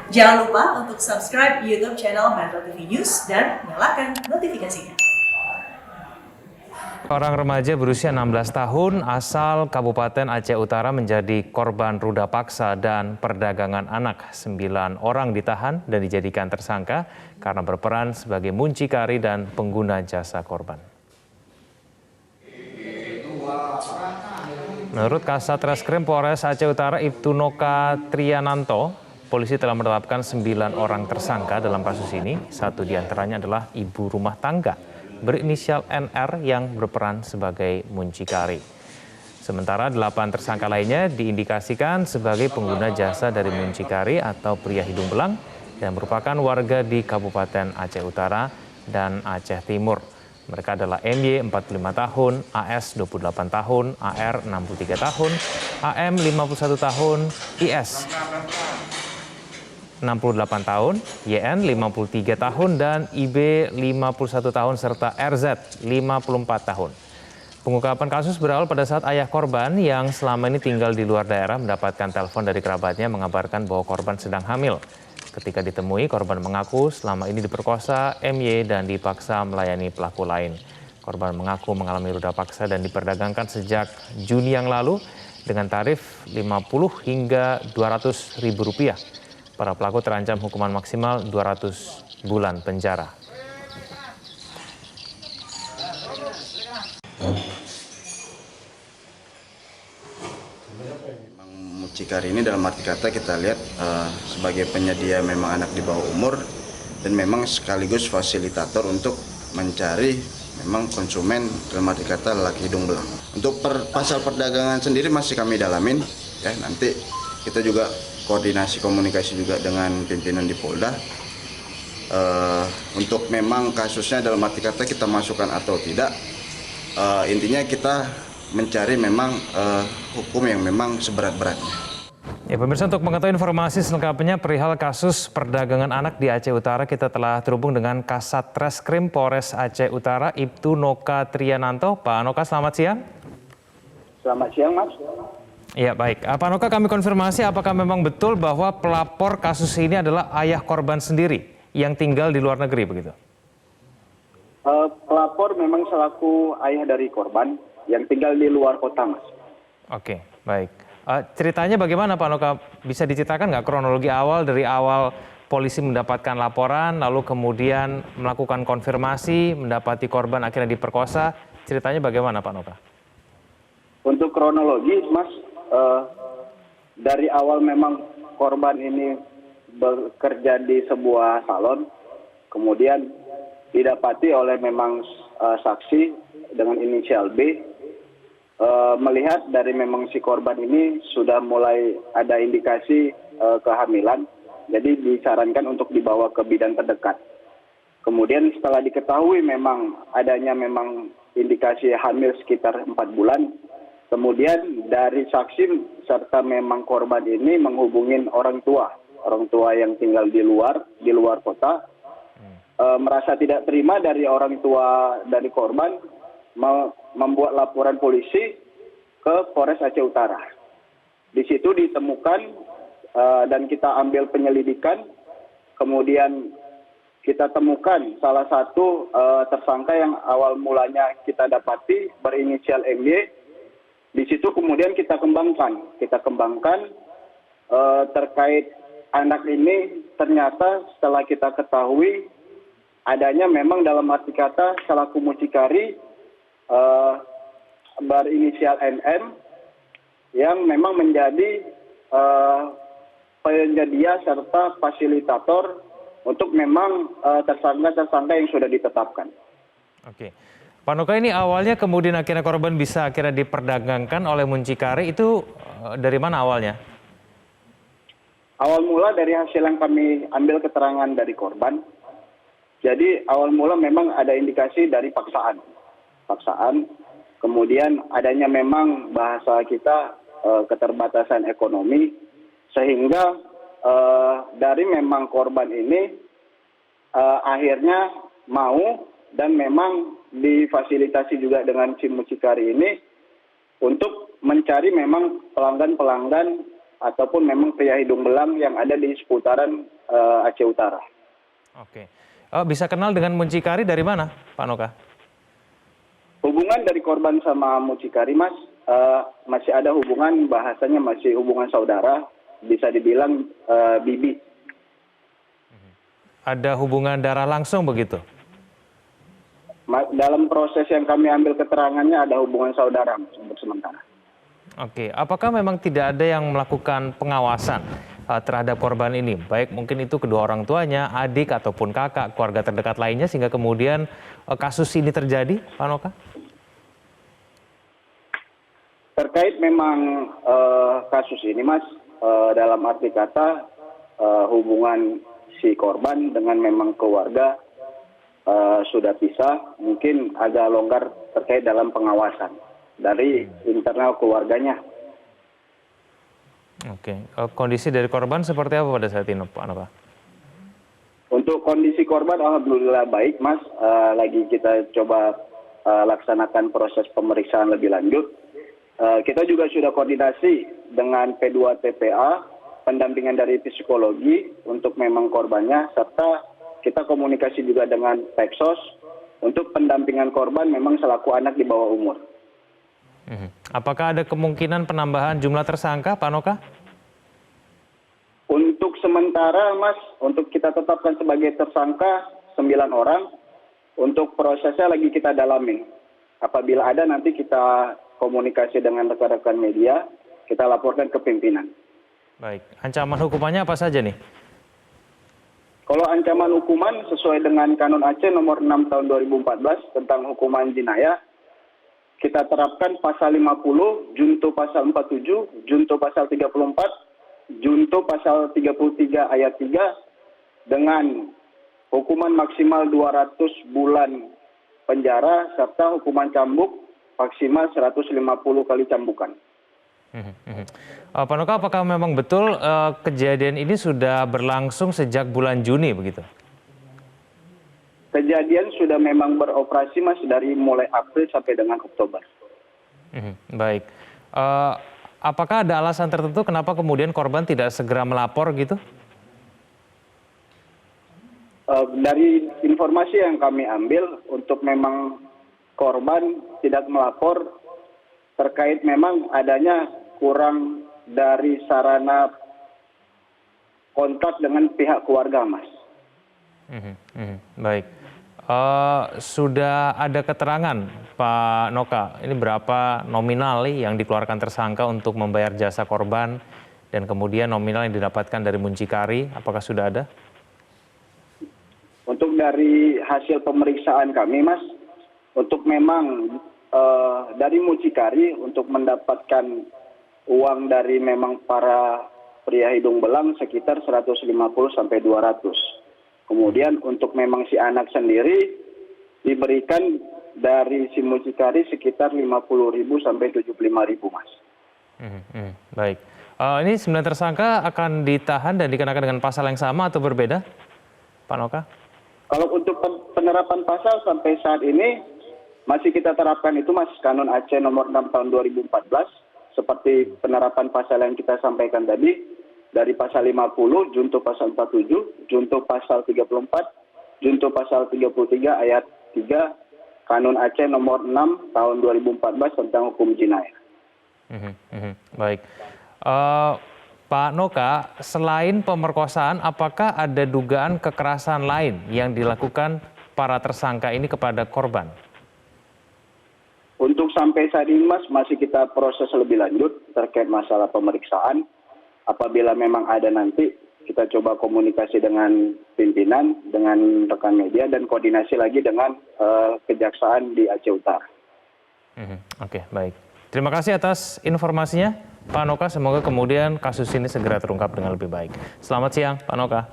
Jangan lupa untuk subscribe YouTube channel Metro TV News dan nyalakan notifikasinya. Seorang remaja berusia 16 tahun asal Kabupaten Aceh Utara menjadi korban ruda paksa dan perdagangan anak. 9 orang ditahan dan dijadikan tersangka karena berperan sebagai muncikari dan pengguna jasa korban. Menurut Kasat Reskrim Polres Aceh Utara Ibtu Noka Triananto, polisi telah menetapkan 9 orang tersangka dalam kasus ini. 1 diantaranya adalah ibu rumah tangga berinisial NR yang berperan sebagai muncikari. Sementara 8 tersangka lainnya diindikasikan sebagai pengguna jasa dari muncikari atau pria hidung belang yang merupakan warga di Kabupaten Aceh Utara dan Aceh Timur. Mereka adalah MY 45 tahun, AS 28 tahun, AR 63 tahun, AM 51 tahun, IS 68 tahun, YN 53 tahun, dan IB 51 tahun, serta RZ 54 tahun. Pengungkapan kasus berawal pada saat ayah korban yang selama ini tinggal di luar daerah mendapatkan telepon dari kerabatnya mengabarkan bahwa korban sedang hamil. Ketika ditemui, korban mengaku selama ini diperkosa MY dan dipaksa melayani pelaku lain. Korban mengaku mengalami ruda paksa dan diperdagangkan sejak Juni yang lalu dengan tarif 50 hingga 200 ribu rupiah. Para pelaku terancam hukuman maksimal 200 bulan penjara. Mucikari ini dalam arti kata kita lihat sebagai penyedia memang anak di bawah umur dan memang sekaligus fasilitator untuk mencari memang konsumen dalam arti kata lelaki hidung belang. Untuk pasal perdagangan sendiri masih kami dalamin, ya nanti kita juga koordinasi komunikasi juga dengan pimpinan di Polda untuk memang kasusnya dalam arti kata kita masukkan atau tidak. Intinya kita mencari memang hukum yang memang seberat-beratnya. Ya, pemirsa, untuk mengetahui informasi selengkapnya perihal kasus perdagangan anak di Aceh Utara, kita telah terhubung dengan Kasat Reskrim Polres Aceh Utara Ibtu Noka Triananto. Pak Noka, selamat siang. Selamat siang, Mas. Ya, baik. Pak Noka, kami konfirmasi apakah memang betul bahwa pelapor kasus ini adalah ayah korban sendiri yang tinggal di luar negeri, begitu? Pelapor memang selaku ayah dari korban yang tinggal di luar kota, Mas. Oke, baik. Ceritanya bagaimana, Pak Noka? Bisa diceritakan nggak kronologi awal dari awal polisi mendapatkan laporan, lalu kemudian melakukan konfirmasi, mendapati korban akhirnya diperkosa. Ceritanya bagaimana, Pak Noka? Untuk kronologi, Mas, dari awal memang korban ini bekerja di sebuah salon, kemudian didapati oleh memang saksi dengan inisial B, melihat dari memang si korban ini sudah mulai ada indikasi kehamilan, jadi disarankan untuk dibawa ke bidan terdekat. Kemudian setelah diketahui memang adanya memang indikasi hamil sekitar 4 bulan, kemudian dari saksi serta memang korban ini menghubungin orang tua yang tinggal di luar kota, merasa tidak terima dari orang tua dari korban, membuat laporan polisi ke Polres Aceh Utara. Di situ ditemukan dan kita ambil penyelidikan, kemudian kita temukan salah satu tersangka yang awal mulanya kita dapati berinisial MY. Di situ kemudian kita kembangkan terkait anak ini, ternyata setelah kita ketahui adanya memang dalam arti kata selaku mucikari berinisial NM yang memang menjadi penyedia serta fasilitator untuk memang tersangka-tersangka yang sudah ditetapkan. Oke. Pak Noka, ini awalnya kemudian akhirnya korban bisa akhirnya diperdagangkan oleh muncikari, itu dari mana awalnya? Awal mula dari hasil yang kami ambil keterangan dari korban, jadi awal mula memang ada indikasi dari paksaan, kemudian adanya memang bahasa kita keterbatasan ekonomi, sehingga dari memang korban ini akhirnya mau dan memang difasilitasi juga dengan si mucikari ini untuk mencari memang pelanggan-pelanggan ataupun memang pria hidung belang yang ada di seputaran Aceh Utara. Oke. Bisa kenal dengan muncikari dari mana, Pak Noka? Hubungan dari korban sama mucikari, Mas, masih ada hubungan, bahasanya masih hubungan saudara, bisa dibilang bibi. Ada hubungan darah langsung begitu? Dalam proses yang kami ambil keterangannya ada hubungan saudara untuk sementara. Oke, apakah memang tidak ada yang melakukan pengawasan terhadap korban ini? Baik mungkin itu kedua orang tuanya, adik ataupun kakak, keluarga terdekat lainnya sehingga kemudian kasus ini terjadi, Pak Noka? Terkait memang kasus ini, Mas, dalam arti kata hubungan si korban dengan memang keluarga sudah pisah, mungkin agak longgar terkait dalam pengawasan dari internal keluarganya. Oke, kondisi dari korban seperti apa pada saat ini, Pak Noka? Untuk kondisi korban, alhamdulillah baik, Mas. Lagi kita coba laksanakan proses pemeriksaan lebih lanjut. Kita juga sudah koordinasi dengan P2 TPA, pendampingan dari psikologi untuk memang korbannya, serta kita komunikasi juga dengan Peksos untuk pendampingan korban memang selaku anak di bawah umur. Apakah ada kemungkinan penambahan jumlah tersangka, Pak Noka? Untuk sementara, Mas, untuk kita tetapkan sebagai tersangka 9 orang. Untuk prosesnya lagi kita dalami. Apabila ada nanti kita komunikasi dengan rekan-rekan media, kita laporkan ke pimpinan. Baik, ancaman hukumannya apa saja nih? Kalau ancaman hukuman sesuai dengan Kanun Aceh nomor 6 tahun 2014 tentang hukuman jinayah, kita terapkan pasal 50, junto pasal 47, junto pasal 34, junto pasal 33 ayat 3 dengan hukuman maksimal 200 bulan penjara serta hukuman cambuk maksimal 150 kali cambukan. Pak Noka, apakah memang betul kejadian ini sudah berlangsung sejak bulan Juni begitu? Kejadian sudah memang beroperasi, Mas, dari mulai April sampai dengan Oktober. Baik. Apakah ada alasan tertentu kenapa kemudian korban tidak segera melapor gitu? Dari informasi yang kami ambil, untuk memang korban tidak melapor terkait memang adanya kurang dari sarana kontak dengan pihak keluarga, Mas. Baik. Sudah ada keterangan, Pak Noka, ini berapa nominal yang dikeluarkan tersangka untuk membayar jasa korban dan kemudian nominal yang didapatkan dari muncikari, apakah sudah ada? Untuk dari hasil pemeriksaan kami, Mas, untuk memang dari mucikari untuk mendapatkan uang dari memang para pria hidung belang sekitar 150 sampai 200. Kemudian untuk memang si anak sendiri diberikan dari si mucikari sekitar 50.000 sampai 75.000, Mas. Baik. Ini 9 tersangka akan ditahan dan dikenakan dengan pasal yang sama atau berbeda, Pak Noka? Kalau untuk penerapan pasal sampai saat ini masih kita terapkan itu, Mas, Kanun Aceh nomor 6 tahun 2014, seperti penerapan pasal yang kita sampaikan tadi, dari pasal 50, junto pasal 47, junto pasal 34, junto pasal 33 ayat 3, Kanun Aceh nomor 6 tahun 2014 tentang hukum jinayah. Baik. Pak Noka, selain pemerkosaan, apakah ada dugaan kekerasan lain yang dilakukan para tersangka ini kepada korban? Untuk sampai saat ini, Mas, masih kita proses lebih lanjut terkait masalah pemeriksaan. Apabila memang ada nanti, kita coba komunikasi dengan pimpinan, dengan rekan media, dan koordinasi lagi dengan kejaksaan di Aceh Utara. Oke, baik. Terima kasih atas informasinya, Pak Noka. Semoga kemudian kasus ini segera terungkap dengan lebih baik. Selamat siang, Pak Noka.